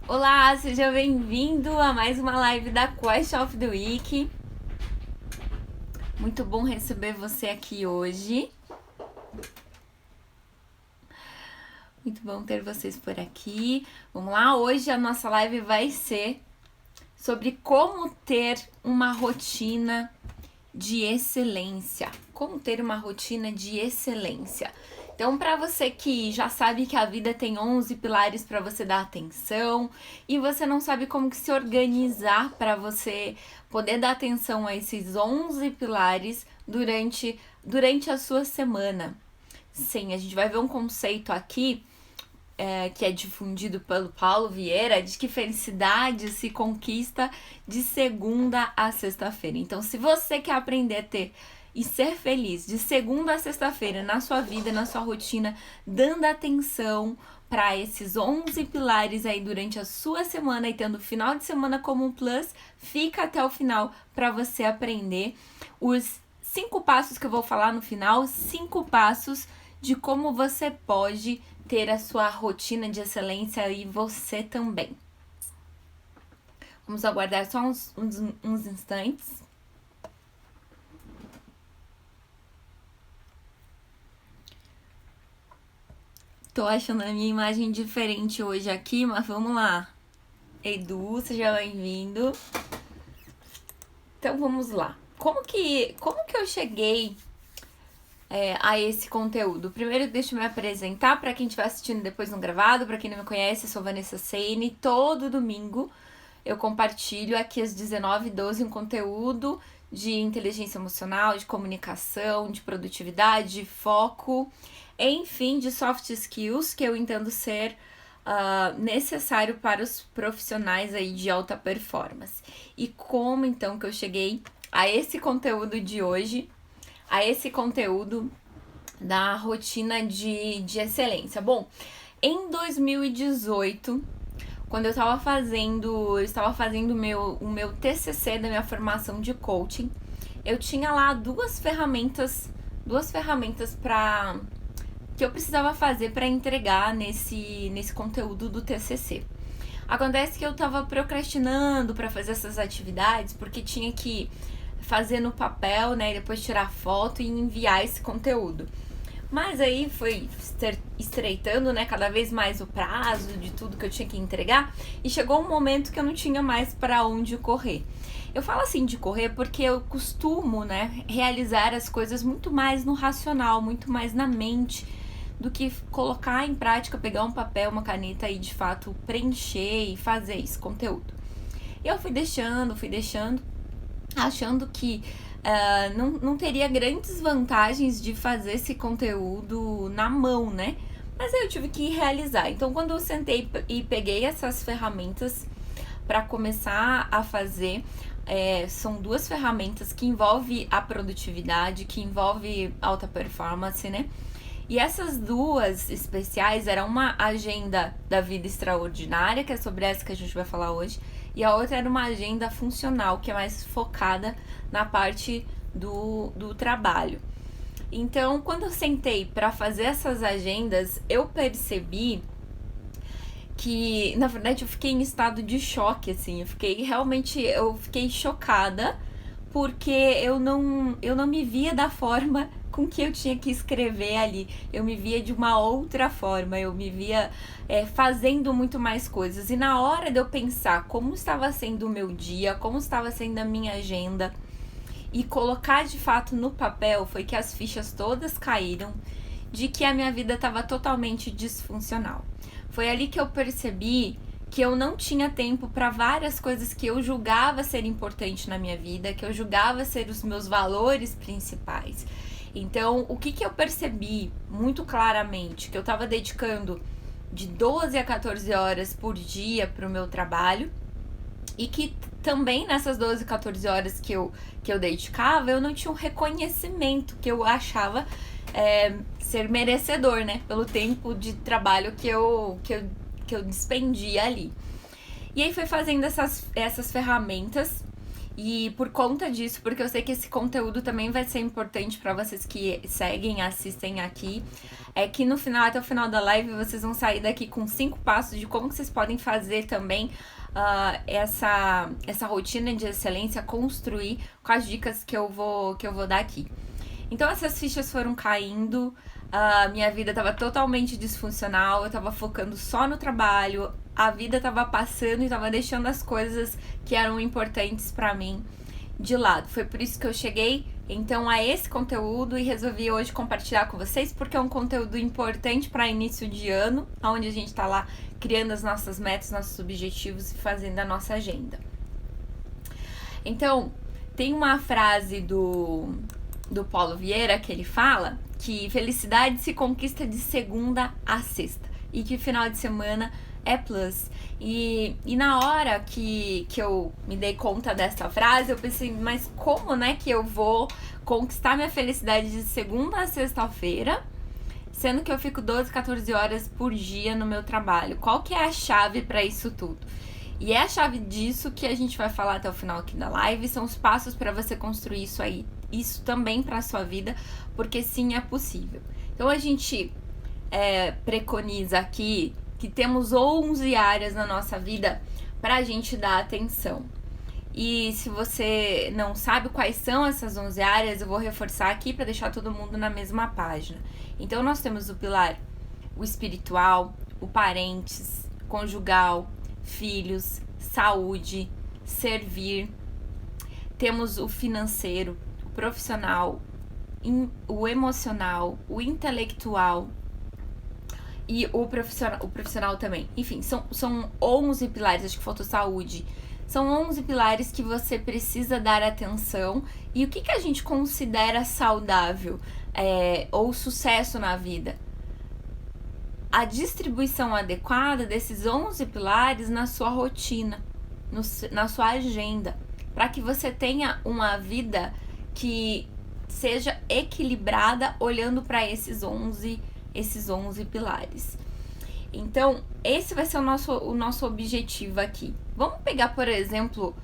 Olá, seja bem-vindo a mais uma live da Quest of the Week. Muito bom receber você aqui hoje. Muito bom ter vocês por aqui. Vamos lá, hoje a nossa live vai ser sobre como ter uma rotina de excelência. Como ter uma rotina de excelência. Então, para você que já sabe que a vida tem 11 pilares para você dar atenção e você não sabe como que se organizar para você poder dar atenção a esses 11 pilares durante a sua semana. Sim, a gente vai ver um conceito aqui que é difundido pelo Paulo Vieira, de que felicidade se conquista de segunda a sexta-feira. Então, se você quer aprender a ter e ser feliz de segunda a sexta-feira na sua vida, na sua rotina, dando atenção para esses 11 pilares aí durante a sua semana e tendo o final de semana como um plus, fica até o final para você aprender os 5 passos que eu vou falar no final, 5 passos de como você pode ter a sua rotina de excelência e você também. Vamos aguardar só uns instantes. Tô achando a minha imagem diferente hoje aqui, mas vamos lá. Edu, seja bem-vindo. Então vamos lá. Como que eu cheguei a esse conteúdo? Primeiro, deixa eu me apresentar para quem estiver assistindo depois no gravado. Para quem não me conhece, eu sou Vanessa Seine. Todo domingo eu compartilho aqui às 19h12 um conteúdo de inteligência emocional, de comunicação, de produtividade, de foco, enfim, de soft skills que eu entendo ser necessário para os profissionais aí de alta performance. E como então que eu cheguei a esse conteúdo de hoje, a esse conteúdo da rotina de excelência? Bom, em 2018, quando eu estava fazendo o meu TCC da minha formação de coaching, eu tinha lá duas ferramentas para que eu precisava fazer para entregar nesse conteúdo do TCC. Acontece que eu estava procrastinando para fazer essas atividades porque tinha que fazer no papel, né, e depois tirar foto e enviar esse conteúdo. Mas aí foi estreitando, né, cada vez mais o prazo de tudo que eu tinha que entregar e chegou um momento que eu não tinha mais para onde correr. Eu falo assim de correr porque eu costumo, né, realizar as coisas muito mais no racional, muito mais na mente, do que colocar em prática, pegar um papel, uma caneta e de fato preencher e fazer esse conteúdo. Eu fui deixando, achando que não teria grandes vantagens de fazer esse conteúdo na mão, né? Mas aí eu tive que realizar. Então, quando eu sentei e peguei essas ferramentas para começar a fazer, são duas ferramentas que envolvem a produtividade, que envolvem alta performance, né? E essas duas especiais eram uma agenda da vida extraordinária, que é sobre essa que a gente vai falar hoje, e a outra era uma agenda funcional, que é mais focada na parte do trabalho. Então, quando eu sentei para fazer essas agendas, eu percebi que, na verdade, eu fiquei em estado de choque, assim. Eu fiquei chocada, porque eu não me via da forma com que eu tinha que escrever ali. Eu me via de uma outra forma, eu me via fazendo muito mais coisas. E na hora de eu pensar como estava sendo o meu dia, como estava sendo a minha agenda, e colocar de fato no papel, foi que as fichas todas caíram de que a minha vida estava totalmente disfuncional. Foi ali que eu percebi que eu não tinha tempo para várias coisas que eu julgava ser importante na minha vida, que eu julgava ser os meus valores principais. Então, o que eu percebi muito claramente? Que eu estava dedicando de 12 a 14 horas por dia para o meu trabalho, e que também nessas 12, 14 horas que eu dedicava, eu não tinha um reconhecimento que eu achava ser merecedor, né? Pelo tempo de trabalho que eu despendia ali. E aí foi fazendo essas ferramentas E por conta disso, porque eu sei que esse conteúdo também vai ser importante para vocês que seguem, assistem aqui, é que no final, até o final da live, vocês vão sair daqui com 5 passos de como que vocês podem fazer também essa rotina de excelência, construir com as dicas que eu vou dar aqui. Então essas fichas foram caindo, minha vida tava totalmente disfuncional, eu tava focando só no trabalho, a vida tava passando e tava deixando as coisas que eram importantes pra mim de lado. Foi por isso que eu cheguei então a esse conteúdo e resolvi hoje compartilhar com vocês, porque é um conteúdo importante para início de ano, onde a gente tá lá criando as nossas metas, nossos objetivos e fazendo a nossa agenda. Então, tem uma frase do Paulo Vieira que ele fala que felicidade se conquista de segunda a sexta e que final de semana é plus. E na hora que eu me dei conta dessa frase, eu pensei, mas como, né, que eu vou conquistar minha felicidade de segunda a sexta-feira, sendo que eu fico 12, 14 horas por dia no meu trabalho? Qual que é a chave para isso tudo? E é a chave disso que a gente vai falar até o final aqui da live, são os passos para você construir isso também para a sua vida, porque sim, é possível. Então a gente preconiza aqui que temos 11 áreas na nossa vida para a gente dar atenção. E se você não sabe quais são essas 11 áreas, eu vou reforçar aqui para deixar todo mundo na mesma página. Então nós temos o pilar, o espiritual, o parentes, conjugal, filhos, saúde, servir. Temos o financeiro, o profissional, o emocional, o intelectual e o profissional também. Enfim, são 11 pilares, acho que faltou saúde. São 11 pilares que você precisa dar atenção. E o que a gente considera saudável ou sucesso na vida? A distribuição adequada desses 11 pilares na sua rotina, na sua agenda, para que você tenha uma vida que seja equilibrada olhando para esses 11 pilares. Então, esse vai ser o nosso objetivo aqui. Vamos pegar, por exemplo,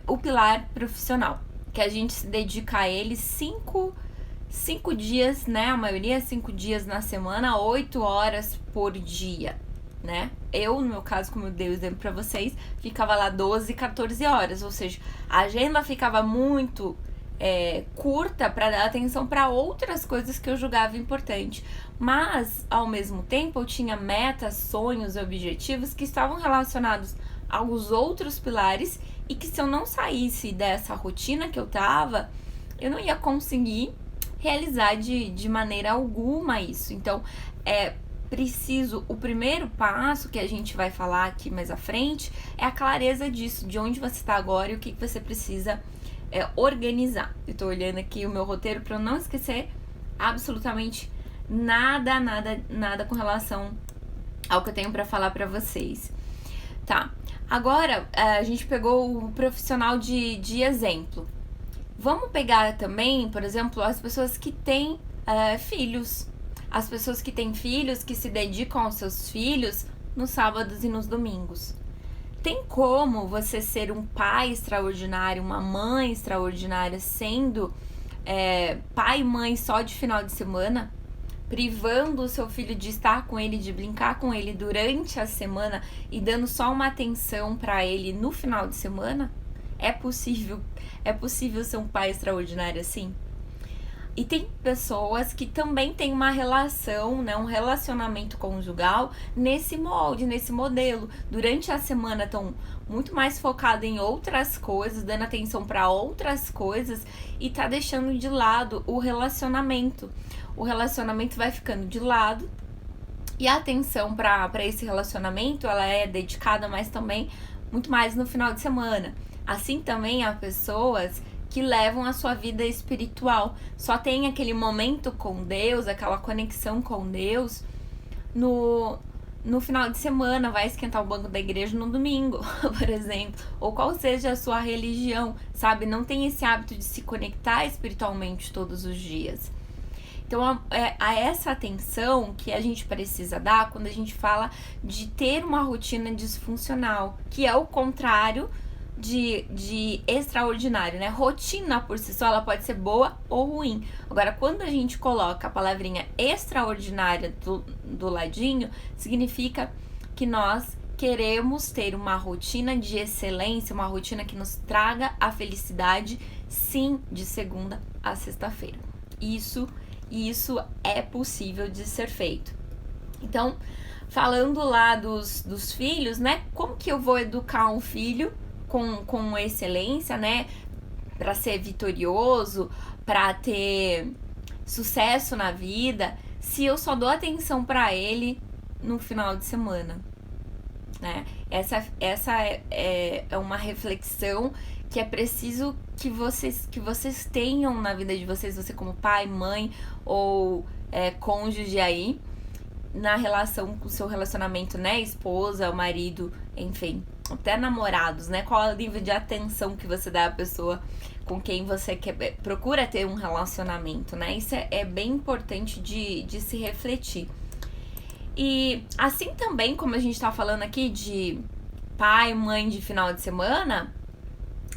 o pilar profissional, que a gente se dedica a ele 5 dias, né? A maioria 5 dias na semana, 8 horas por dia, né? Eu, no meu caso, como eu dei o exemplo pra vocês, ficava lá 12, 14 horas, ou seja, a agenda ficava muito curta para dar atenção para outras coisas que eu julgava importante. Mas, ao mesmo tempo, eu tinha metas, sonhos e objetivos que estavam relacionados aos outros pilares e que se eu não saísse dessa rotina que eu tava, eu não ia conseguir realizar de maneira alguma isso. Então, o primeiro passo que a gente vai falar aqui mais à frente é a clareza disso, de onde você está agora e o que você precisa organizar. Eu tô olhando aqui o meu roteiro para eu não esquecer absolutamente nada com relação ao que eu tenho para falar para vocês. Tá, agora a gente pegou o profissional de exemplo. Vamos pegar também, por exemplo, as pessoas que têm filhos. As pessoas que têm filhos, que se dedicam aos seus filhos nos sábados e nos domingos. Tem como você ser um pai extraordinário, uma mãe extraordinária, sendo pai e mãe só de final de semana? Privando o seu filho de estar com ele, de brincar com ele durante a semana e dando só uma atenção para ele no final de semana? É possível ser um pai extraordinário assim? E tem pessoas que também têm uma relação, né, um relacionamento conjugal nesse molde, nesse modelo. Durante a semana estão muito mais focados em outras coisas, dando atenção para outras coisas e tá deixando de lado o relacionamento. O relacionamento vai ficando de lado e a atenção para esse relacionamento ela é dedicada mais também, muito mais no final de semana. Assim também há pessoas que levam a sua vida espiritual. Só tem aquele momento com Deus, aquela conexão com Deus no final de semana, vai esquentar o banco da igreja no domingo, por exemplo. Ou qual seja a sua religião, sabe? Não tem esse hábito de se conectar espiritualmente todos os dias. Então, a essa atenção que a gente precisa dar quando a gente fala de ter uma rotina disfuncional, que é o contrário de extraordinário, né? Rotina por si só, ela pode ser boa ou ruim. Agora, quando a gente coloca a palavrinha extraordinária do ladinho, significa que nós queremos ter uma rotina de excelência, uma rotina que nos traga a felicidade, sim, de segunda a sexta-feira. Isso é possível de ser feito. Então, falando lá dos filhos, né? Como que eu vou educar um filho com excelência, né? Para ser vitorioso, para ter sucesso na vida, se eu só dou atenção para ele no final de semana, né? Essa é uma reflexão que é preciso que vocês tenham na vida de vocês, você como pai, mãe ou cônjuge aí, na relação com o seu relacionamento, né? Esposa, marido, enfim, até namorados, né? Qual é o nível de atenção que você dá à pessoa com quem você procura ter um relacionamento, né? Isso é bem importante de se refletir. E assim também, como a gente tá falando aqui de pai, mãe de final de semana,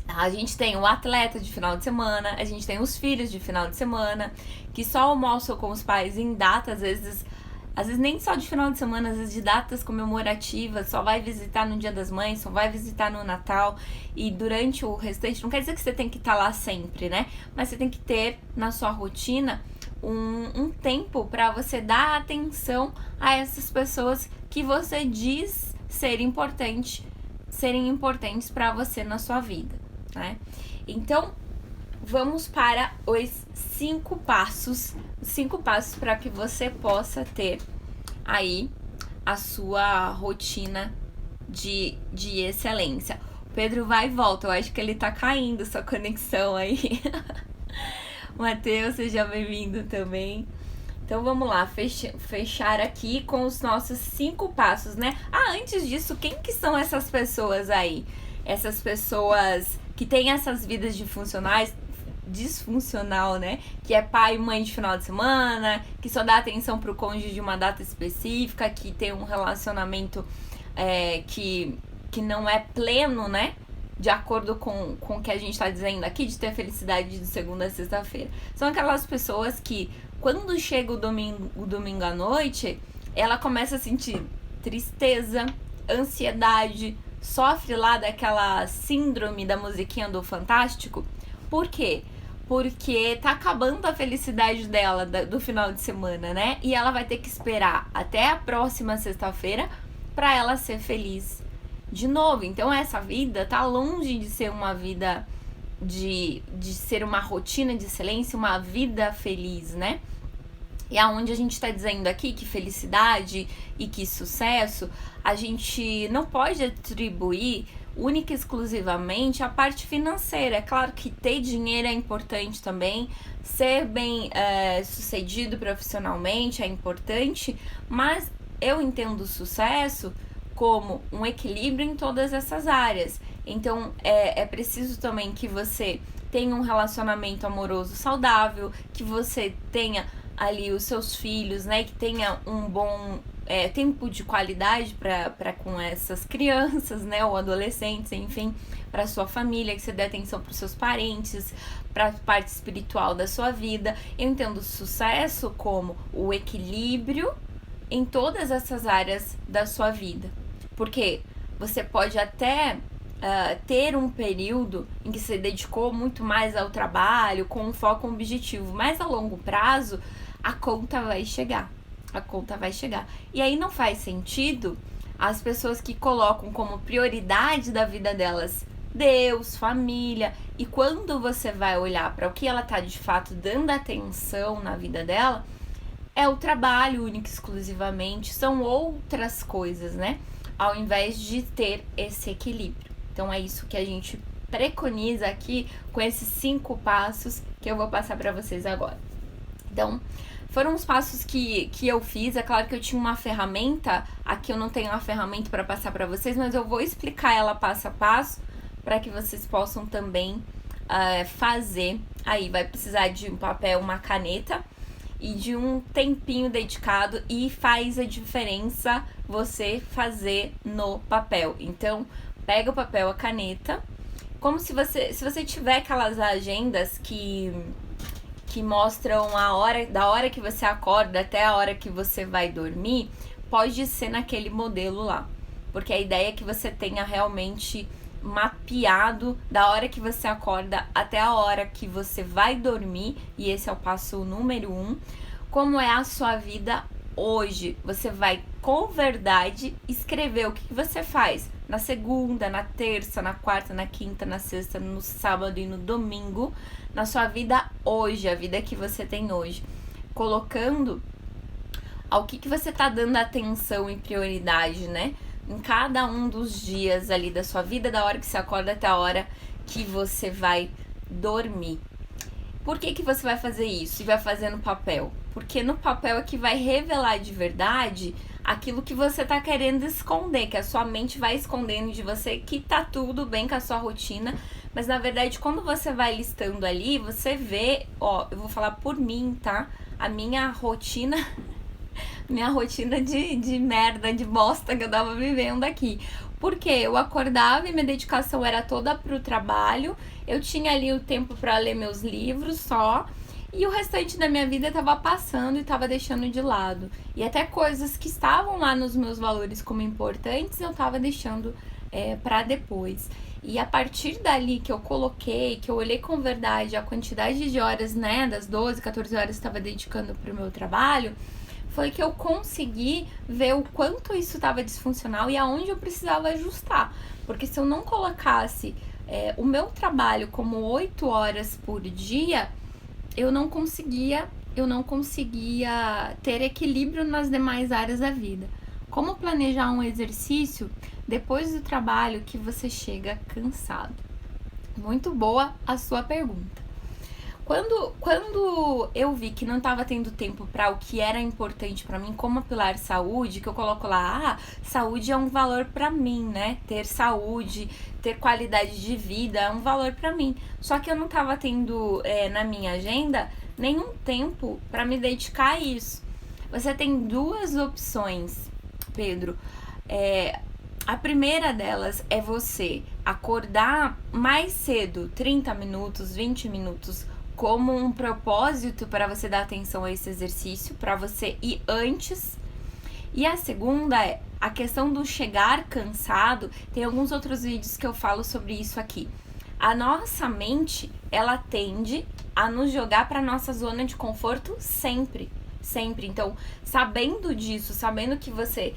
a gente tem o atleta de final de semana, a gente tem os filhos de final de semana, que só almoçam com os pais em datas, às vezes nem só de final de semana, às vezes de datas comemorativas, só vai visitar no Dia das Mães, só vai visitar no Natal, e durante o restante, não quer dizer que você tem que estar lá sempre, né? Mas você tem que ter na sua rotina um tempo para você dar atenção a essas pessoas que você diz serem importantes para você na sua vida, né? Então, vamos para os 5 passos para que você possa ter aí a sua rotina de excelência. O Pedro vai e volta, eu acho que ele tá caindo sua conexão aí. Matheus, seja bem-vindo também. Então vamos lá, fechar aqui com os nossos 5 passos, né? Antes disso, quem que são essas pessoas aí? Essas pessoas que têm essas vidas disfuncional, né? Que é pai e mãe de final de semana, que só dá atenção pro cônjuge de uma data específica, que tem um relacionamento que não é pleno, né? De acordo com o que a gente tá dizendo aqui, de ter felicidade de segunda a sexta-feira. São aquelas pessoas que, quando chega o domingo à noite, ela começa a sentir tristeza, ansiedade, sofre lá daquela síndrome da musiquinha do Fantástico. Por quê? Porque tá acabando a felicidade dela do final de semana, né? E ela vai ter que esperar até a próxima sexta-feira pra ela ser feliz de novo. Então essa vida tá longe de ser uma vida de ser uma rotina de excelência, uma vida feliz, né? E aonde a gente tá dizendo aqui que felicidade e que sucesso, a gente não pode atribuir única e exclusivamente a parte financeira. É claro que ter dinheiro é importante também, ser bem sucedido profissionalmente é importante, mas eu entendo o sucesso como um equilíbrio em todas essas áreas. Então, é preciso também que você tenha um relacionamento amoroso saudável, que você tenha ali os seus filhos, né? Que tenha um bom tempo de qualidade para com essas crianças, né? Ou adolescentes, enfim, para sua família, que você dê atenção para os seus parentes, para a parte espiritual da sua vida. Eu entendo sucesso como o equilíbrio em todas essas áreas da sua vida. Porque você pode até ter um período em que você dedicou muito mais ao trabalho, com um foco objetivo, mas a longo prazo a conta vai chegar. E aí não faz sentido as pessoas que colocam como prioridade da vida delas Deus, família, e quando você vai olhar para o que ela tá de fato dando atenção na vida dela, é o trabalho único e exclusivamente, são outras coisas, né? Ao invés de ter esse equilíbrio. Então é isso que a gente preconiza aqui com esses 5 passos que eu vou passar para vocês agora. Então, foram os passos que eu fiz. É claro que eu tinha uma ferramenta, aqui eu não tenho uma ferramenta para passar para vocês, mas eu vou explicar ela passo a passo para que vocês possam também fazer. Aí vai precisar de um papel, uma caneta e de um tempinho dedicado, e faz a diferença você fazer no papel. Então, pega o papel, a caneta Como se você tiver aquelas agendas que mostram da hora que você acorda até a hora que você vai dormir, pode ser naquele modelo lá. Porque a ideia é que você tenha realmente mapeado da hora que você acorda até a hora que você vai dormir, e esse é o passo número 1, como é a sua vida hoje. Você vai, com verdade, escrever o que você faz na segunda, na terça, na quarta, na quinta, na sexta, no sábado e no domingo, na sua vida hoje, a vida que você tem hoje. Colocando ao que você tá dando atenção e prioridade, né? Em cada um dos dias ali da sua vida, da hora que você acorda até a hora que você vai dormir. Por que você vai fazer isso e vai fazer no papel? Porque no papel é que vai revelar de verdade aquilo que você tá querendo esconder, que a sua mente vai escondendo de você, que tá tudo bem com a sua rotina, mas na verdade quando você vai listando ali, você vê, ó, eu vou falar por mim, tá? A minha rotina de merda, de bosta que eu tava vivendo aqui. Porque eu acordava e minha dedicação era toda pro trabalho, eu tinha ali o tempo para ler meus livros só, e o restante da minha vida tava passando e tava deixando de lado. E até coisas que estavam lá nos meus valores como importantes, eu tava deixando para depois. E a partir dali que eu coloquei, que eu olhei com verdade a quantidade de horas, né, das 12, 14 horas que eu estava dedicando pro meu trabalho, foi que eu consegui ver o quanto isso estava disfuncional e aonde eu precisava ajustar. Porque se eu não colocasse o meu trabalho como 8 horas por dia, eu não conseguia ter equilíbrio nas demais áreas da vida. Como planejar um exercício depois do trabalho que você chega cansado? Muito boa a sua pergunta. Quando eu vi que não estava tendo tempo para o que era importante para mim, como a pilar saúde, que eu coloco lá, saúde é um valor para mim, né? Ter saúde, ter qualidade de vida é um valor para mim. Só que eu não estava tendo na minha agenda nenhum tempo para me dedicar a isso. Você tem duas opções, Pedro. A primeira delas é você acordar mais cedo, 30 minutos, 20 minutos, como um propósito para você dar atenção a esse exercício, para você ir antes. E a segunda é a questão do chegar cansado. Tem alguns outros vídeos que eu falo sobre isso aqui. A nossa mente, ela tende a nos jogar para nossa zona de conforto sempre, sempre. Então, sabendo disso, sabendo que você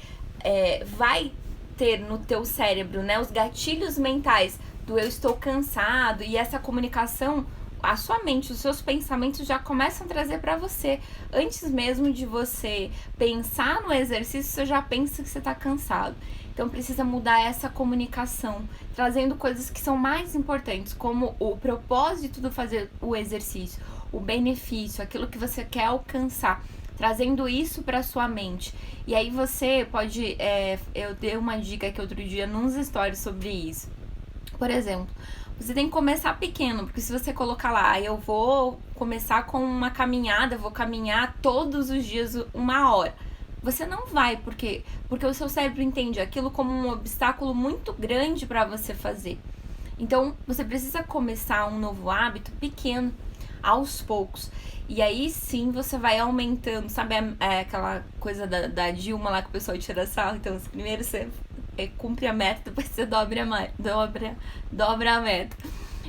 vai ter no teu cérebro, né, os gatilhos mentais do eu estou cansado, e essa comunicação, a sua mente, os seus pensamentos já começam a trazer para você. Antes mesmo de você pensar no exercício, você já pensa que você está cansado. Então precisa mudar essa comunicação, trazendo coisas que são mais importantes, como o propósito de fazer o exercício, o benefício, aquilo que você quer alcançar, trazendo isso para sua mente. E aí você pode, eu dei uma dica aqui outro dia nos stories sobre isso. Por exemplo, você tem que começar pequeno, porque se você colocar lá, eu vou começar com uma caminhada, vou caminhar todos os dias 1 hora. Você não vai, porque o seu cérebro entende aquilo como um obstáculo muito grande para você fazer. Então, você precisa começar um novo hábito pequeno, aos poucos. E aí sim você vai aumentando, sabe aquela coisa da Dilma lá que o pessoal tira sarro? Então, primeiro você cumpre a meta, depois você dobra a meta.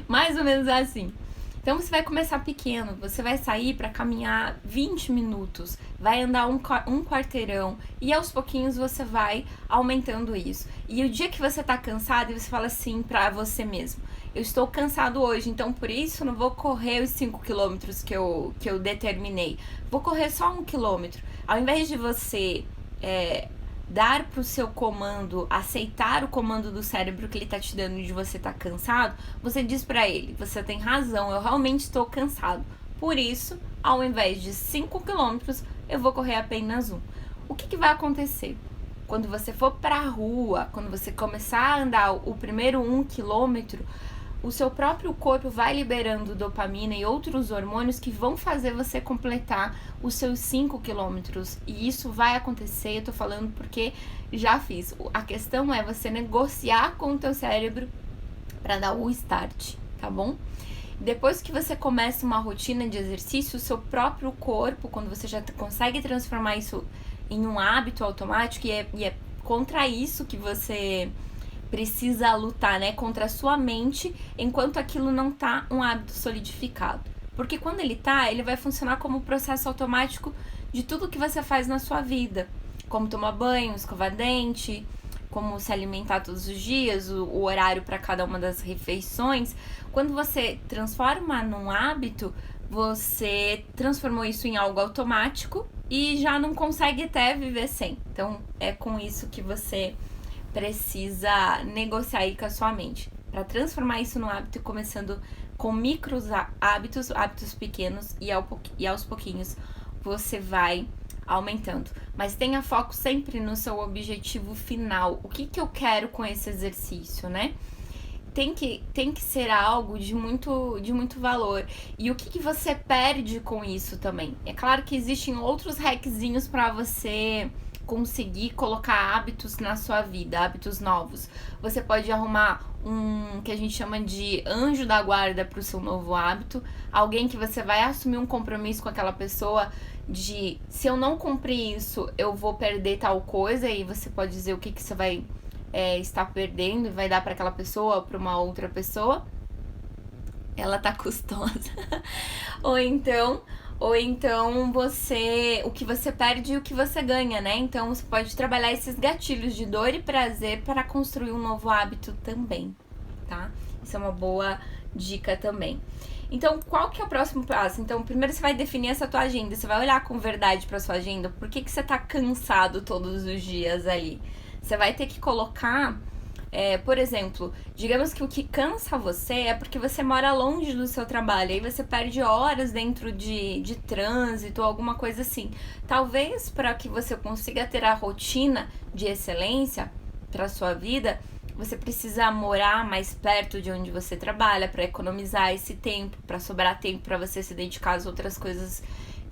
Mais ou menos assim. Então você vai começar pequeno, você vai sair para caminhar 20 minutos, vai andar um quarteirão, e aos pouquinhos você vai aumentando isso. E o dia que você tá cansado, você fala assim pra você mesmo: eu estou cansado hoje, então por isso não vou correr os 5 quilômetros que eu determinei, vou correr só 1 quilômetro. Ao invés de você dar pro seu comando, aceitar o comando do cérebro que ele tá te dando de você tá cansado, você diz pra ele: você tem razão, eu realmente estou cansado. Por isso, ao invés de 5 quilômetros, eu vou correr apenas 1. O que vai acontecer? Quando você for pra rua, quando você começar a andar o primeiro 1 quilômetro, o seu próprio corpo vai liberando dopamina e outros hormônios que vão fazer você completar os seus 5 quilômetros. E isso vai acontecer, eu tô falando porque já fiz. A questão é você negociar com o teu cérebro para dar o start, tá bom? Depois que você começa uma rotina de exercício, o seu próprio corpo, quando você já consegue transformar isso em um hábito automático, e é contra isso que você precisa lutar, né? Contra a sua mente, enquanto aquilo não tá um hábito solidificado. Porque quando ele tá, ele vai funcionar como um processo automático de tudo que você faz na sua vida. Como tomar banho, escovar dente, como se alimentar todos os dias, o horário para cada uma das refeições. Quando você transforma num hábito, você transformou isso em algo automático e já não consegue até viver sem. Então, é com isso que você precisa negociar aí com a sua mente. Para transformar isso num hábito, começando com micros hábitos pequenos, e aos pouquinhos você vai aumentando. Mas tenha foco sempre no seu objetivo final. O que eu quero com esse exercício, né? Tem que ser algo de muito valor. E o que você perde com isso também? É claro que existem outros hackzinhos para você conseguir colocar hábitos na sua vida, hábitos novos. Você pode arrumar um que a gente chama de anjo da guarda para o seu novo hábito, alguém que você vai assumir um compromisso com aquela pessoa de se eu não cumprir isso, eu vou perder tal coisa, e você pode dizer o que você vai estar perdendo e vai dar para aquela pessoa ou para uma outra pessoa. Ela tá custosa. ou então o que você perde e o que você ganha, né? Então você pode trabalhar esses gatilhos de dor e prazer para construir um novo hábito também, tá? Isso é uma boa dica também. Então, qual que é o próximo passo? Então, primeiro você vai definir essa tua agenda, você vai olhar com verdade para sua agenda. Por que você tá cansado todos os dias ali? Você vai ter que colocar, por exemplo, digamos que o que cansa você é porque você mora longe do seu trabalho, aí você perde horas dentro de trânsito ou alguma coisa assim. Talvez para que você consiga ter a rotina de excelência para sua vida, você precisa morar mais perto de onde você trabalha para economizar esse tempo, para sobrar tempo para você se dedicar às outras coisas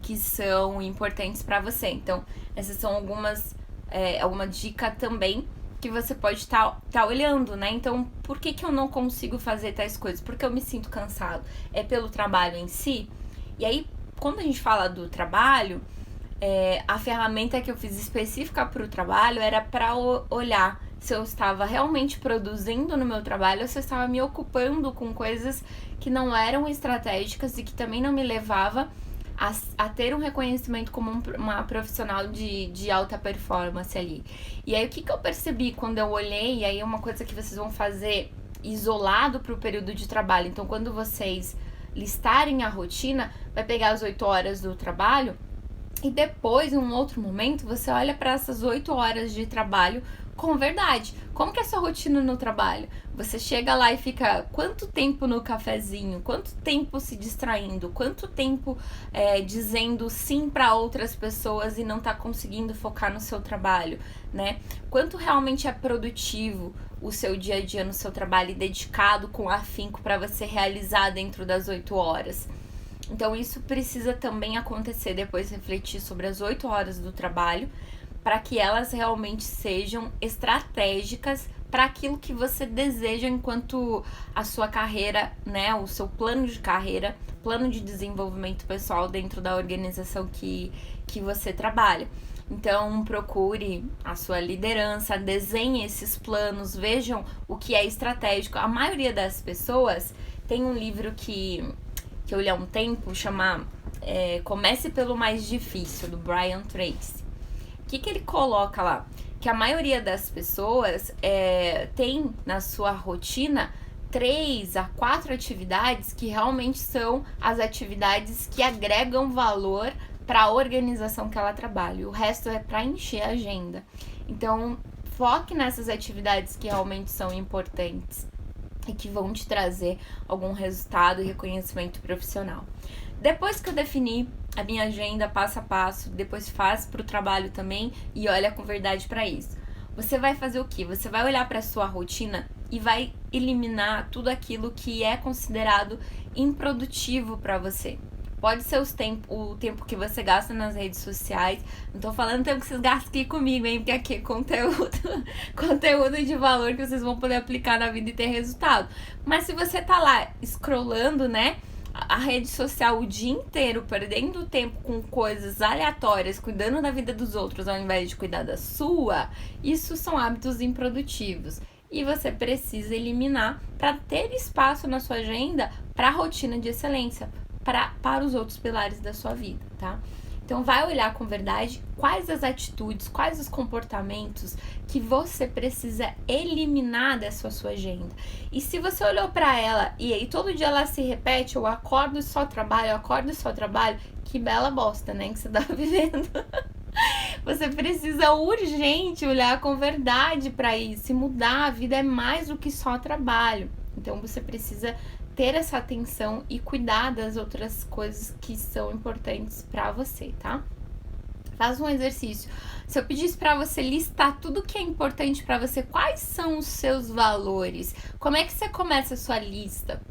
que são importantes para você. Então, essas são alguma dica também que você pode estar olhando, né? Então, por que eu não consigo fazer tais coisas? Porque eu me sinto cansado. É pelo trabalho em si? E aí, quando a gente fala do trabalho, a ferramenta que eu fiz específica para o trabalho era para olhar se eu estava realmente produzindo no meu trabalho ou se eu estava me ocupando com coisas que não eram estratégicas e que também não me levava a ter um reconhecimento como uma profissional de alta performance ali. E aí, o que eu percebi quando eu olhei, e aí é uma coisa que vocês vão fazer isolado para o período de trabalho. Então, quando vocês listarem a rotina, vai pegar as 8 horas do trabalho e depois, em um outro momento, você olha para essas 8 horas de trabalho com verdade. Como que é a sua rotina no trabalho? Você chega lá e fica quanto tempo no cafezinho? Quanto tempo se distraindo? Quanto tempo dizendo sim para outras pessoas e não tá conseguindo focar no seu trabalho, né? Quanto realmente é produtivo o seu dia a dia no seu trabalho e dedicado com afinco para você realizar dentro das 8 horas? Então isso precisa também acontecer, depois refletir sobre as 8 horas do trabalho, para que elas realmente sejam estratégicas para aquilo que você deseja enquanto a sua carreira, né, o seu plano de carreira, plano de desenvolvimento pessoal dentro da organização que você trabalha. Então, procure a sua liderança, desenhe esses planos, vejam o que é estratégico. A maioria das pessoas tem um livro que eu li há um tempo, chama Comece pelo Mais Difícil, do Brian Tracy. O que ele coloca lá? Que a maioria das pessoas tem na sua rotina 3 a 4 atividades que realmente são as atividades que agregam valor para a organização que ela trabalha. O resto é para encher a agenda. Então, foque nessas atividades que realmente são importantes e que vão te trazer algum resultado e reconhecimento profissional. Depois que eu defini a minha agenda passo a passo, depois faz para o trabalho também e olha com verdade para isso. Você vai fazer o quê? Você vai olhar para a sua rotina e vai eliminar tudo aquilo que é considerado improdutivo para você. Pode ser o tempo que você gasta nas redes sociais. Não tô falando o tempo que vocês gastam aqui comigo, hein? Porque aqui é conteúdo de valor que vocês vão poder aplicar na vida e ter resultado. Mas se você tá lá scrollando, né, a rede social o dia inteiro, perdendo tempo com coisas aleatórias, cuidando da vida dos outros ao invés de cuidar da sua, isso são hábitos improdutivos. E você precisa eliminar para ter espaço na sua agenda para a rotina de excelência, para os outros pilares da sua vida, tá? Então vai olhar com verdade quais as atitudes, quais os comportamentos que você precisa eliminar dessa sua agenda. E se você olhou para ela e aí todo dia ela se repete, eu acordo e só trabalho, eu acordo e só trabalho, que bela bosta, né, que você tá vivendo. Você precisa urgente olhar com verdade para isso e mudar. A vida é mais do que só trabalho. Então você precisa ter essa atenção e cuidar das outras coisas que são importantes para você, tá? Faz um exercício. Se eu pedisse para você listar tudo que é importante para você, quais são os seus valores? Como é que você começa a sua lista?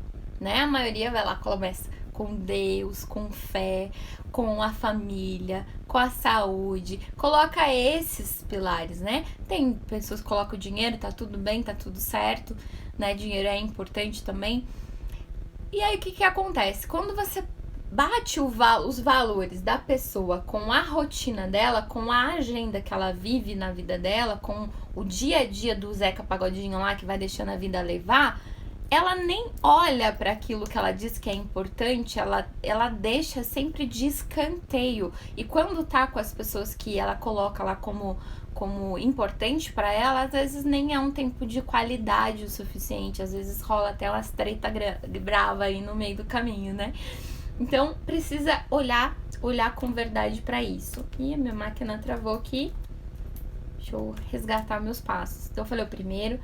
Né? A maioria vai lá, começa com Deus, com fé, com a família, com a saúde. Coloca esses pilares, né? Tem pessoas que colocam o dinheiro, tá tudo bem, tá tudo certo, né? Dinheiro é importante também. E aí, o que acontece? Quando você bate os valores da pessoa com a rotina dela, com a agenda que ela vive na vida dela, com o dia a dia do Zeca Pagodinho lá que vai deixando a vida levar, ela nem olha para aquilo que ela diz que é importante, ela deixa sempre de escanteio. E quando tá com as pessoas que ela coloca lá como importante para ela, às vezes nem é um tempo de qualidade o suficiente, às vezes rola até umas treta brava aí no meio do caminho, né? Então precisa olhar com verdade para isso. E a minha máquina travou aqui. Deixa eu resgatar meus passos. Então eu falei o primeiro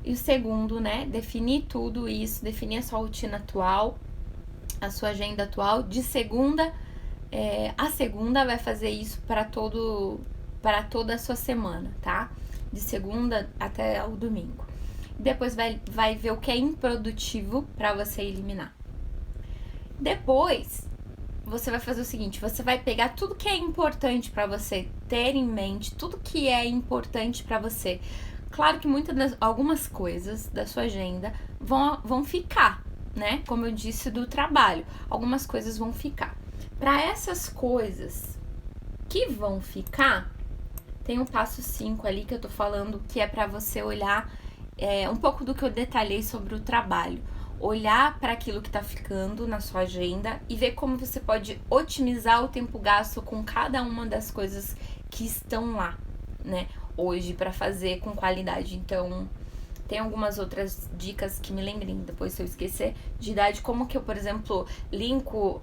e o segundo, né? Definir tudo isso, definir a sua rotina atual, a sua agenda atual. De segunda, a segunda vai fazer isso para toda a sua semana, tá? De segunda até o domingo. Depois vai ver o que é improdutivo para você eliminar. Depois, você vai fazer o seguinte, você vai pegar tudo que é importante para você ter em mente, tudo que é importante para você. Claro que algumas coisas da sua agenda vão ficar, né? Como eu disse, do trabalho. Algumas coisas vão ficar. Para essas coisas que vão ficar, tem o passo 5 ali que eu tô falando, que é para você olhar um pouco do que eu detalhei sobre o trabalho. Olhar para aquilo que tá ficando na sua agenda e ver como você pode otimizar o tempo gasto com cada uma das coisas que estão lá, né? Hoje para fazer com qualidade. Então, tem algumas outras dicas que me lembrem, depois se eu esquecer, de dar de como que eu, por exemplo, linko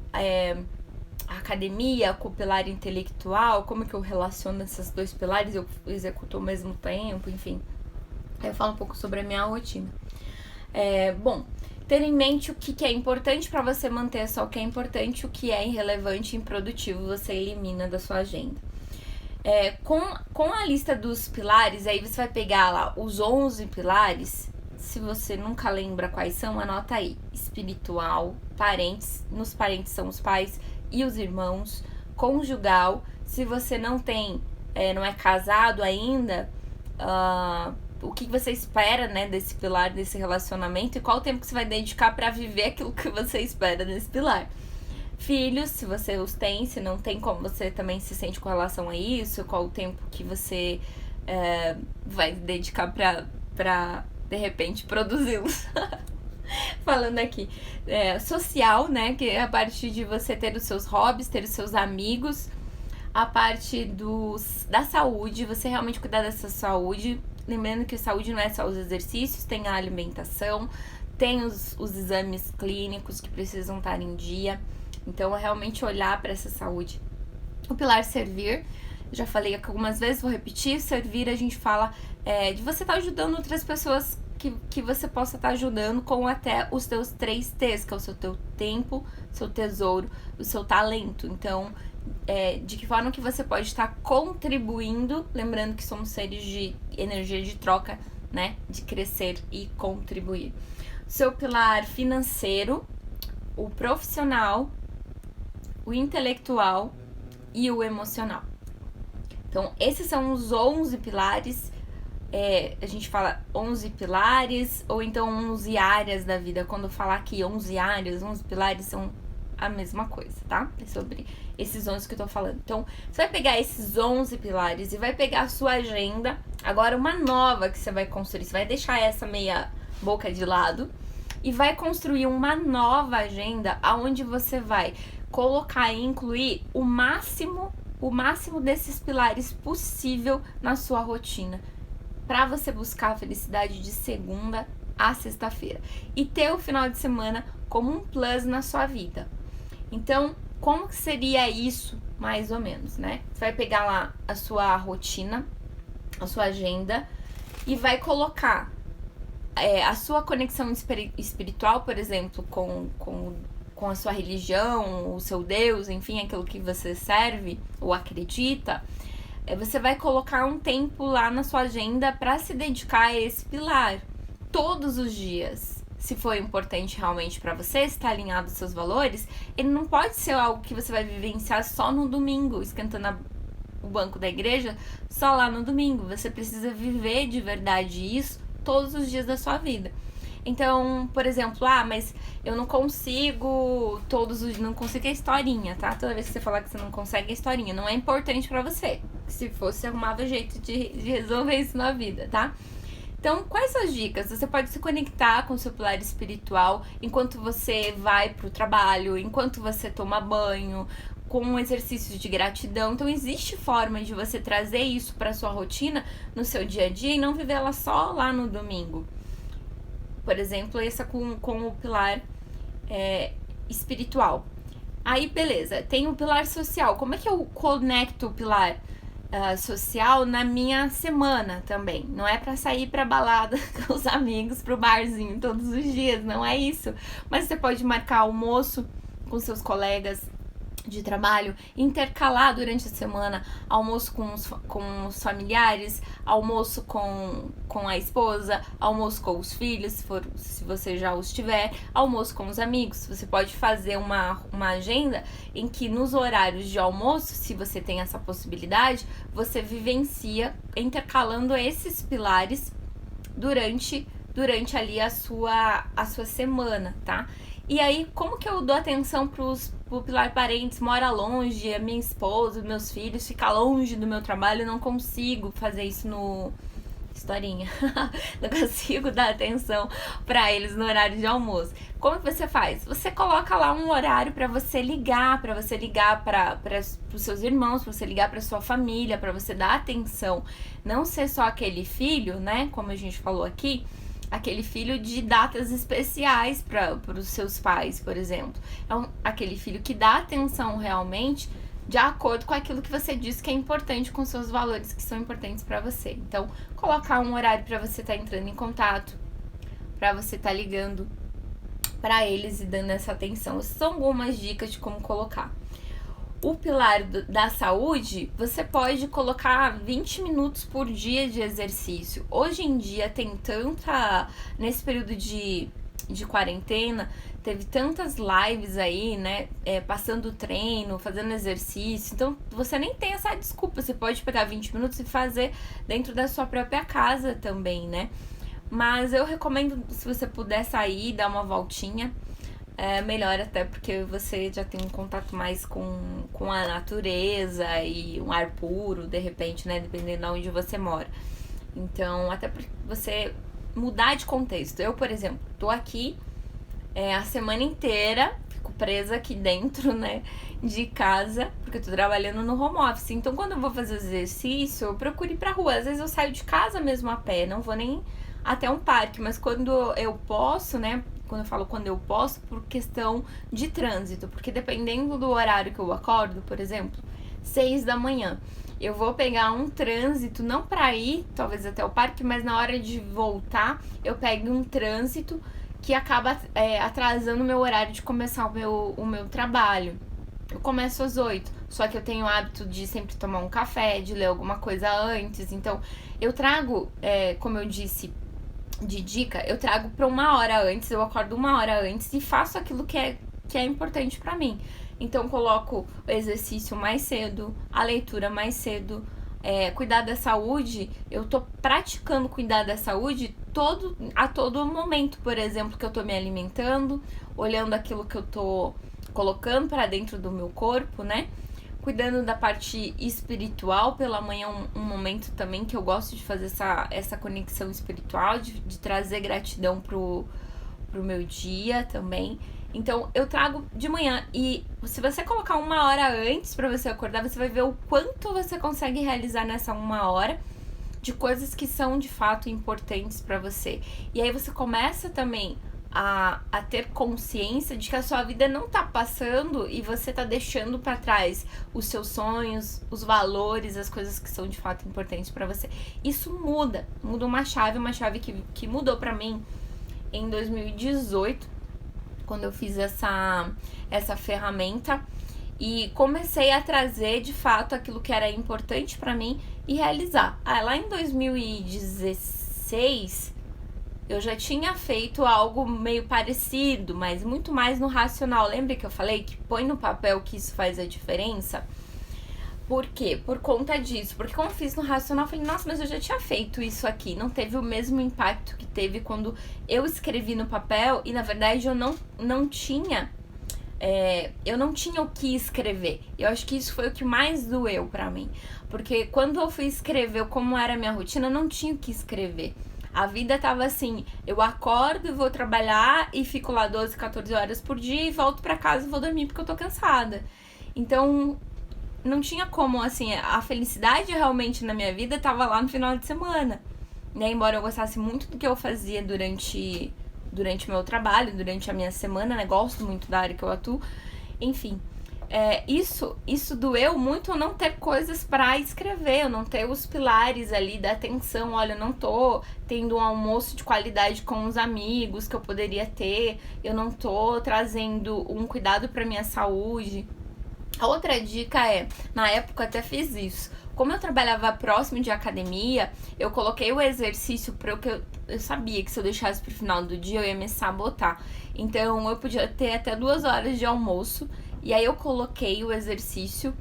a academia com o pilar intelectual, como que eu relaciono esses dois pilares, eu executo ao mesmo tempo, enfim. Aí eu falo um pouco sobre a minha rotina. Bom, ter em mente o que é importante para você manter só o que é importante, o que é irrelevante e improdutivo você elimina da sua agenda. Com a lista dos pilares, aí você vai pegar lá os 11 pilares. Se você nunca lembra quais são, anota aí. Espiritual, parentes, nos parentes são os pais e os irmãos. Conjugal, se você não é casado ainda, o que você espera, né, desse pilar, desse relacionamento, e qual o tempo que você vai dedicar para viver aquilo que você espera desse pilar. Filhos, se você os tem, se não tem, como você também se sente com relação a isso, qual o tempo que você vai dedicar pra de repente produzi-los. Falando aqui, social, né, que é a parte de você ter os seus hobbies, ter os seus amigos, a parte da saúde, você realmente cuidar dessa saúde, lembrando que saúde não é só os exercícios, tem a alimentação, tem os exames clínicos que precisam estar em dia. Então, é realmente olhar para essa saúde. O pilar servir, já falei algumas vezes, vou repetir. Servir, a gente fala de você estar ajudando outras pessoas que você possa estar ajudando com até os teus 3 T's, que é o seu teu tempo, seu tesouro, o seu talento. Então, de que forma que você pode estar contribuindo, lembrando que somos seres de energia de troca, né? De crescer e contribuir. Seu pilar financeiro, o profissional, o intelectual e o emocional. Então, esses são os 11 pilares. A gente fala 11 pilares ou então 11 áreas da vida. Quando falar aqui 11 áreas, 11 pilares são a mesma coisa, tá? É sobre esses 11 que eu tô falando. Então, você vai pegar esses 11 pilares e vai pegar a sua agenda. Agora, uma nova que você vai construir. Você vai deixar essa meia boca de lado e vai construir uma nova agenda onde você vai colocar e incluir o máximo desses pilares possível na sua rotina, para você buscar a felicidade de segunda a sexta-feira e ter o final de semana como um plus na sua vida. Então, como que seria isso, mais ou menos, né? Você vai pegar lá a sua rotina, a sua agenda e vai colocar a sua conexão espiritual, por exemplo, com a sua religião, o seu Deus, enfim, aquilo que você serve ou acredita. Você vai colocar um tempo lá na sua agenda para se dedicar a esse pilar todos os dias. Se for importante realmente para você, se está alinhado aos seus valores, ele não pode ser algo que você vai vivenciar só no domingo, esquentando o banco da igreja só lá no domingo. Você precisa viver de verdade isso todos os dias da sua vida. Então, por exemplo, mas eu não consigo todos os dias, não consigo a historinha, tá? Toda vez que você falar que você não consegue a historinha, não é importante pra você. Se fosse, arrumava jeito de resolver isso na vida, tá? Então, quais são as dicas? Você pode se conectar com o seu pilar espiritual enquanto você vai pro trabalho, enquanto você toma banho, com exercícios de gratidão. Então, existe forma de você trazer isso pra sua rotina no seu dia a dia e não viver ela só lá no domingo. Por exemplo, essa com o pilar espiritual. Aí, beleza, tem o pilar social. Como é que eu conecto o pilar social na minha semana também? Não é pra sair pra balada com os amigos, pro barzinho todos os dias, não é isso. Mas você pode marcar almoço com seus colegas de trabalho, intercalar durante a semana almoço com os familiares, almoço com a esposa, almoço com os filhos, se você já os tiver, almoço com os amigos. Você pode fazer uma agenda em que nos horários de almoço, se você tem essa possibilidade, você vivencia intercalando esses pilares durante ali a sua semana, tá? E aí, como que eu dou atenção pro pilar parentes? Mora longe, a minha esposa, meus filhos, ficar longe do meu trabalho, eu não consigo fazer isso no... Historinha. Não consigo dar atenção pra eles no horário de almoço. Como que você faz? Você coloca lá um horário pra você ligar para os seus irmãos, pra você ligar pra sua família, pra você dar atenção. Não ser só aquele filho, né? Como a gente falou aqui, aquele filho de datas especiais para os seus pais, por exemplo. É aquele filho que dá atenção realmente de acordo com aquilo que você disse que é importante, com seus valores que são importantes para você. Então, colocar um horário para você estar entrando em contato, para você estar ligando para eles e dando essa atenção. Essas são algumas dicas de como colocar. O pilar da saúde, você pode colocar 20 minutos por dia de exercício. Hoje em dia tem nesse período de quarentena, teve tantas lives aí, né, passando treino, fazendo exercício. Então, você nem tem essa desculpa, você pode pegar 20 minutos e fazer dentro da sua própria casa também, né? Mas eu recomendo, se você puder sair, dar uma voltinha, melhor, até porque você já tem um contato mais com a natureza e um ar puro, de repente, né, dependendo de onde você mora. Então, até para você mudar de contexto. Eu, por exemplo, tô aqui a semana inteira, fico presa aqui dentro, né, de casa, porque eu tô trabalhando no home office. Então, quando eu vou fazer exercício, eu procuro ir pra rua. Às vezes eu saio de casa mesmo a pé, não vou nem até um parque, mas quando eu posso, né, quando eu falo quando eu posso, por questão de trânsito, porque dependendo do horário que eu acordo, por exemplo, 6 da manhã, eu vou pegar um trânsito, não pra ir, talvez até o parque, mas na hora de voltar, eu pego um trânsito que acaba atrasando o meu horário de começar o meu trabalho. Eu começo às 8, só que eu tenho o hábito de sempre tomar um café, de ler alguma coisa antes, então eu trago, como eu disse, de dica, eu trago pra 1 hora antes, eu acordo 1 hora antes e faço aquilo que é importante pra mim. Então coloco o exercício mais cedo, a leitura mais cedo, cuidar da saúde. Eu tô praticando cuidar da saúde a todo momento, por exemplo, que eu tô me alimentando, olhando aquilo que eu tô colocando para dentro do meu corpo, né? Cuidando da parte espiritual. Pela manhã um momento também que eu gosto de fazer essa conexão espiritual, de trazer gratidão pro meu dia também. Então eu trago de manhã, e se você colocar 1 hora antes para você acordar, você vai ver o quanto você consegue realizar nessa 1 hora de coisas que são de fato importantes para você. E aí você começa também a ter consciência de que a sua vida não tá passando e você tá deixando para trás os seus sonhos, os valores, as coisas que são de fato importantes para você. Isso muda uma chave que mudou para mim em 2018, quando eu fiz essa ferramenta e comecei a trazer de fato aquilo que era importante para mim e realizar. Lá em 2016 eu já tinha feito algo meio parecido, mas muito mais no racional. Lembra que eu falei que põe no papel que isso faz a diferença? Por quê? Por conta disso. Porque como eu fiz no racional, eu falei, nossa, mas eu já tinha feito isso aqui. Não teve o mesmo impacto que teve quando eu escrevi no papel. E na verdade eu não tinha o que escrever. Eu acho que isso foi o que mais doeu pra mim. Porque quando eu fui escrever como era a minha rotina, eu não tinha o que escrever. A vida tava assim, eu acordo e vou trabalhar e fico lá 12, 14 horas por dia e volto pra casa e vou dormir porque eu tô cansada. Então, não tinha como, assim, a felicidade realmente na minha vida tava lá no final de semana, né? Embora eu gostasse muito do que eu fazia durante o meu trabalho, durante a minha semana, né? Gosto muito da área que eu atuo, enfim. Isso doeu muito, eu não ter coisas pra escrever, eu não ter os pilares ali da atenção. Olha, eu não tô tendo um almoço de qualidade com os amigos que eu poderia ter, eu não tô trazendo um cuidado pra minha saúde. A outra dica na época eu até fiz isso. Como eu trabalhava próximo de academia, eu coloquei o exercício porque eu sabia que se eu deixasse pro final do dia eu ia me sabotar. Então eu podia ter até 2 horas de almoço. E aí eu coloquei o exercício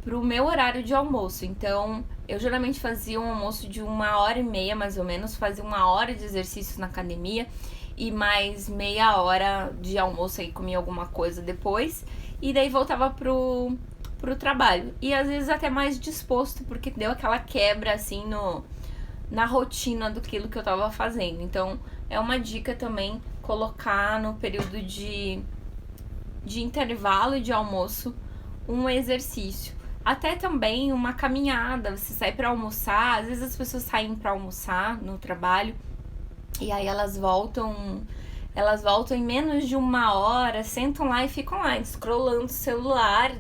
pro meu horário de almoço. Então eu geralmente fazia um almoço de 1h30 mais ou menos. Fazia 1 hora de exercício na academia e mais meia hora de almoço, aí comia alguma coisa depois. E daí voltava pro trabalho. E às vezes até mais disposto, porque deu aquela quebra assim na rotina daquilo que eu tava fazendo. Então é uma dica também colocar no período de intervalo de almoço um exercício. Até também uma caminhada, você sai pra almoçar. Às vezes as pessoas saem pra almoçar no trabalho e aí elas voltam em menos de 1 hora, sentam lá e ficam lá scrollando o celular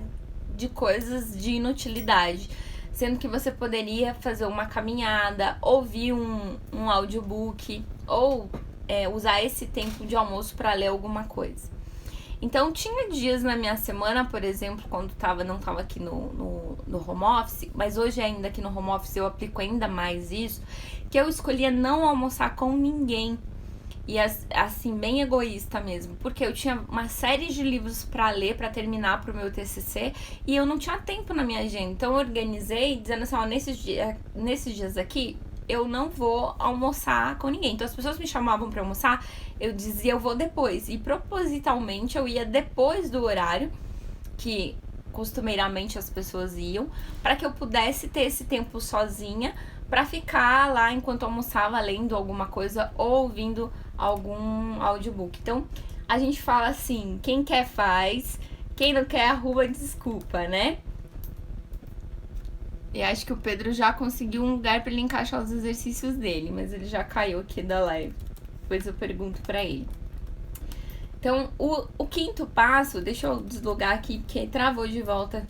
de coisas de inutilidade, sendo que você poderia fazer uma caminhada, ouvir um audiobook ou usar esse tempo de almoço para ler alguma coisa. Então tinha dias na minha semana, por exemplo, quando não tava aqui no home office, mas hoje ainda aqui no home office eu aplico ainda mais isso, que eu escolhia não almoçar com ninguém. E assim, bem egoísta mesmo, porque eu tinha uma série de livros pra ler, pra terminar pro meu TCC, e eu não tinha tempo na minha agenda. Então eu organizei dizendo assim, nesses dias aqui, eu não vou almoçar com ninguém. Então as pessoas me chamavam pra almoçar, eu dizia eu vou depois. E propositalmente eu ia depois do horário que costumeiramente as pessoas iam, para que eu pudesse ter esse tempo sozinha, pra ficar lá enquanto almoçava lendo alguma coisa ou ouvindo algum audiobook. Então a gente fala assim, quem quer faz, quem não quer arruma desculpa, né? E acho que o Pedro já conseguiu um lugar para ele encaixar os exercícios dele, mas ele já caiu aqui da live. Depois eu pergunto para ele. Então, o quinto passo, deixa eu deslogar aqui, porque travou de volta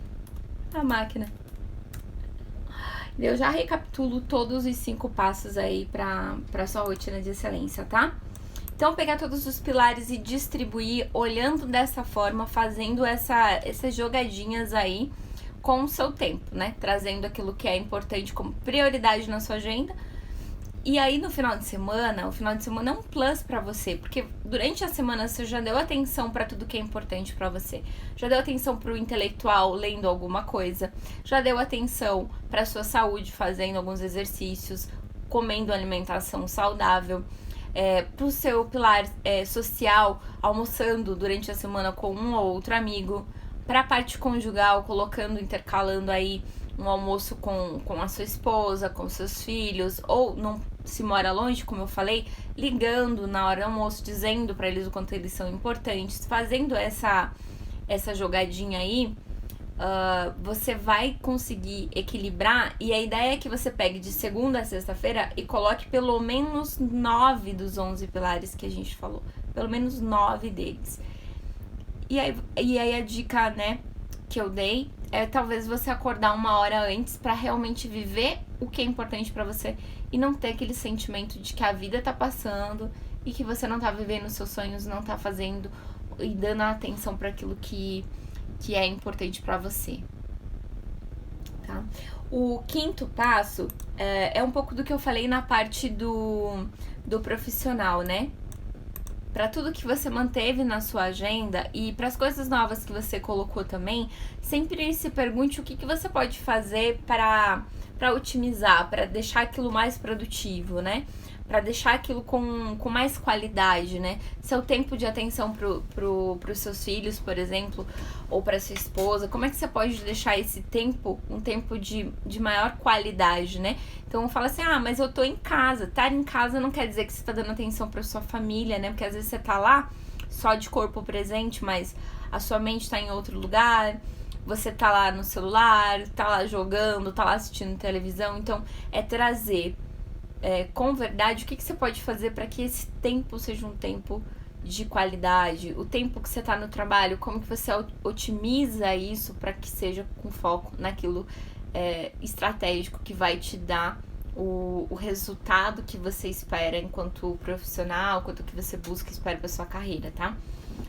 a máquina. Eu já recapitulo todos os 5 passos aí para sua rotina de excelência, tá? Então, pegar todos os pilares e distribuir, olhando dessa forma, fazendo essas jogadinhas aí com o seu tempo, né? Trazendo aquilo que é importante como prioridade na sua agenda E aí no final de semana, o final de semana é um plus pra você, porque durante a semana você já deu atenção pra tudo que é importante pra você. Já deu atenção pro intelectual lendo alguma coisa, já deu atenção pra sua saúde fazendo alguns exercícios, comendo alimentação saudável, pro seu pilar social, almoçando durante a semana com um ou outro amigo, pra parte conjugal, colocando, intercalando aí um almoço com a sua esposa, com seus filhos, ou não se mora longe, como eu falei, ligando na hora do almoço, dizendo para eles o quanto eles são importantes, fazendo essa jogadinha aí, você vai conseguir equilibrar. E a ideia é que você pegue de segunda a sexta-feira e coloque pelo menos 9 dos 11 pilares que a gente falou, pelo menos 9 deles. E aí a dica, né, que eu dei é talvez você acordar uma hora antes pra realmente viver o que é importante pra você e não ter aquele sentimento de que a vida tá passando e que você não tá vivendo os seus sonhos, não tá fazendo e dando atenção pra aquilo que é importante pra você, tá? O quinto passo é um pouco do que eu falei na parte do profissional, né? Para tudo que você manteve na sua agenda e para as coisas novas que você colocou também, sempre se pergunte o que você pode fazer para otimizar, para deixar aquilo mais produtivo, né? Para deixar aquilo com mais qualidade, né? Seu tempo de atenção pros seus filhos, por exemplo, ou para sua esposa, como é que você pode deixar esse tempo um tempo de maior qualidade, né? Então fala assim, mas eu tô em casa. Estar em casa não quer dizer que você tá dando atenção pra sua família, né? Porque às vezes você tá lá só de corpo presente, mas a sua mente tá em outro lugar, você tá lá no celular, tá lá jogando, tá lá assistindo televisão. Então é trazer com verdade o que você pode fazer para que esse tempo seja um tempo de qualidade. O tempo que você tá no trabalho, como que você otimiza isso para que seja com foco naquilo estratégico que vai te dar o resultado que você espera enquanto profissional, quanto que você busca e espera para sua carreira, tá?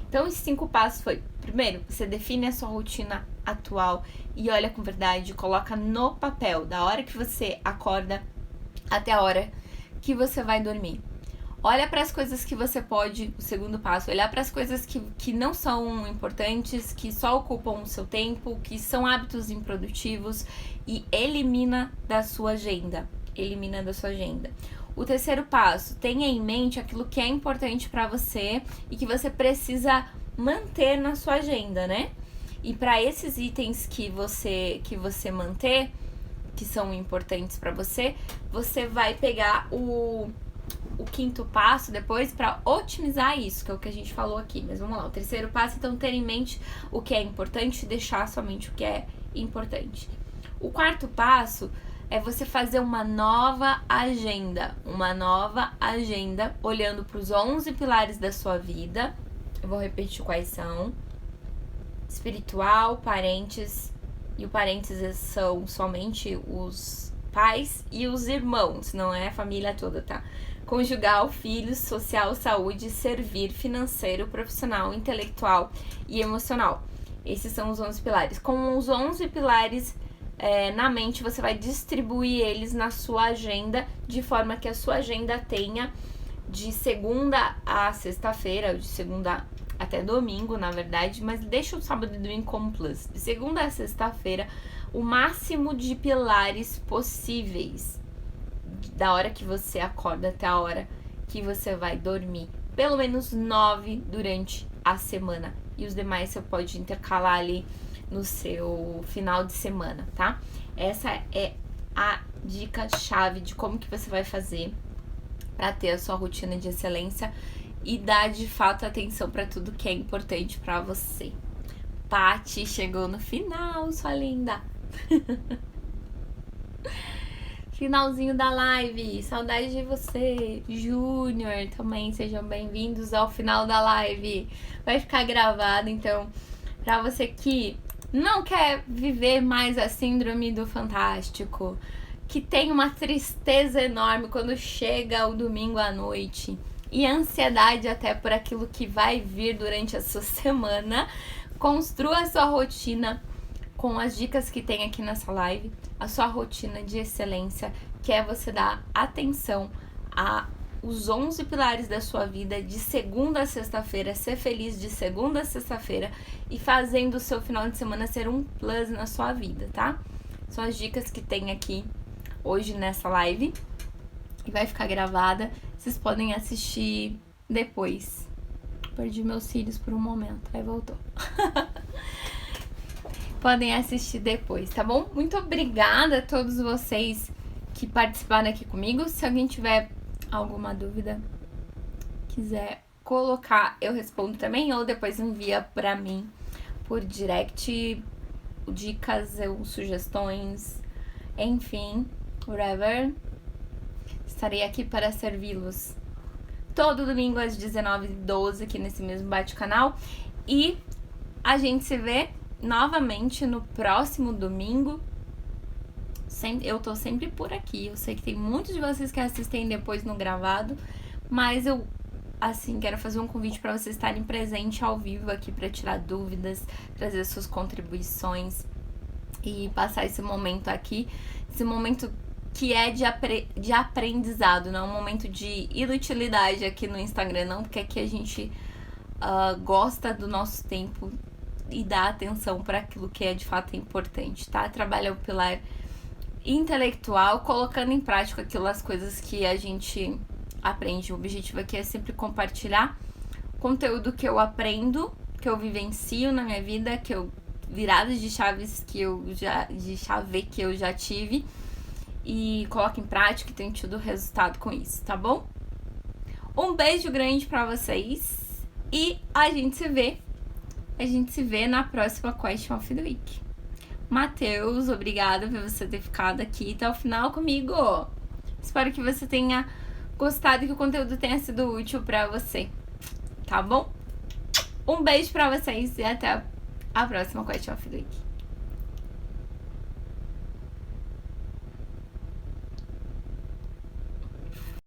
Então, esses 5 passos foi: primeiro, você define a sua rotina atual e olha com verdade, coloca no papel, da hora que você acorda até a hora que você vai dormir. Olha para as coisas que você pode, o segundo passo, olhar para as coisas que não são importantes, que só ocupam o seu tempo, que são hábitos improdutivos, e elimina da sua agenda. Elimina da sua agenda. O terceiro passo, tenha em mente aquilo que é importante para você e que você precisa manter na sua agenda, né? E para esses itens que você manter, que são importantes para você, você vai pegar o quinto passo depois para otimizar isso, que é o que a gente falou aqui. Mas vamos lá, o terceiro passo, então, ter em mente o que é importante e deixar somente o que é importante. O quarto passo é você fazer uma nova agenda olhando para os 11 pilares da sua vida. Eu vou repetir quais são: espiritual, parentes, e o parênteses são somente os pais e os irmãos, não é a família toda, tá? Conjugal, filhos, social, saúde, servir, financeiro, profissional, intelectual e emocional. Esses são os 11 pilares. Com os 11 pilares na mente, você vai distribuir eles na sua agenda, de forma que a sua agenda tenha de segunda a sexta-feira, de segunda até domingo, na verdade, mas deixa o sábado e domingo como plus. De segunda a sexta-feira, o máximo de pilares possíveis, da hora que você acorda até a hora que você vai dormir. Pelo menos 9 durante a semana. E os demais você pode intercalar ali no seu final de semana, tá? Essa é a dica-chave de como que você vai fazer para ter a sua rotina de excelência e dar de fato atenção para tudo que é importante para você. Paty chegou no final, sua linda. Finalzinho da live, saudade de você. Júnior também, sejam bem-vindos ao final da live. Vai ficar gravado, então, pra você que não quer viver mais a síndrome do fantástico, que tem uma tristeza enorme quando chega o domingo à noite e ansiedade até por aquilo que vai vir durante a sua semana, construa a sua rotina com as dicas que tem aqui nessa live, a sua rotina de excelência, que é você dar atenção os 11 pilares da sua vida de segunda a sexta-feira, ser feliz de segunda a sexta-feira e fazendo o seu final de semana ser um plus na sua vida, tá? São as dicas que tem aqui hoje nessa live e vai ficar gravada. Vocês podem assistir depois. Perdi meus cílios por um momento, aí voltou. Podem assistir depois, tá bom? Muito obrigada a todos vocês que participaram aqui comigo. Se alguém tiver alguma dúvida, quiser colocar, eu respondo também, ou depois envia pra mim por direct, dicas ou sugestões, enfim, whatever. Estarei aqui para servi-los todo domingo às 19h12 aqui nesse mesmo bate-canal. E a gente se vê novamente no próximo domingo. Eu tô sempre por aqui. Eu sei que tem muitos de vocês que assistem depois no gravado, mas eu, assim, quero fazer um convite para vocês estarem presentes ao vivo aqui para tirar dúvidas, trazer suas contribuições e passar esse momento aqui, esse momento que é de aprendizado, não é um momento de inutilidade aqui no Instagram, não, porque aqui a gente gosta do nosso tempo e dá atenção para aquilo que é de fato importante, tá? Trabalha o pilar intelectual, colocando em prática as coisas que a gente aprende. O objetivo aqui é sempre compartilhar conteúdo que eu aprendo, que eu vivencio na minha vida, viradas de chaves que eu já tive e coloco em prática e tenho tido resultado com isso, tá bom? Um beijo grande pra vocês e a gente se vê na próxima Question of the Week. Matheus, obrigada por você ter ficado aqui até o final comigo. Espero que você tenha gostado e que o conteúdo tenha sido útil pra você, tá bom? Um beijo pra vocês e até a próxima Question of the Week.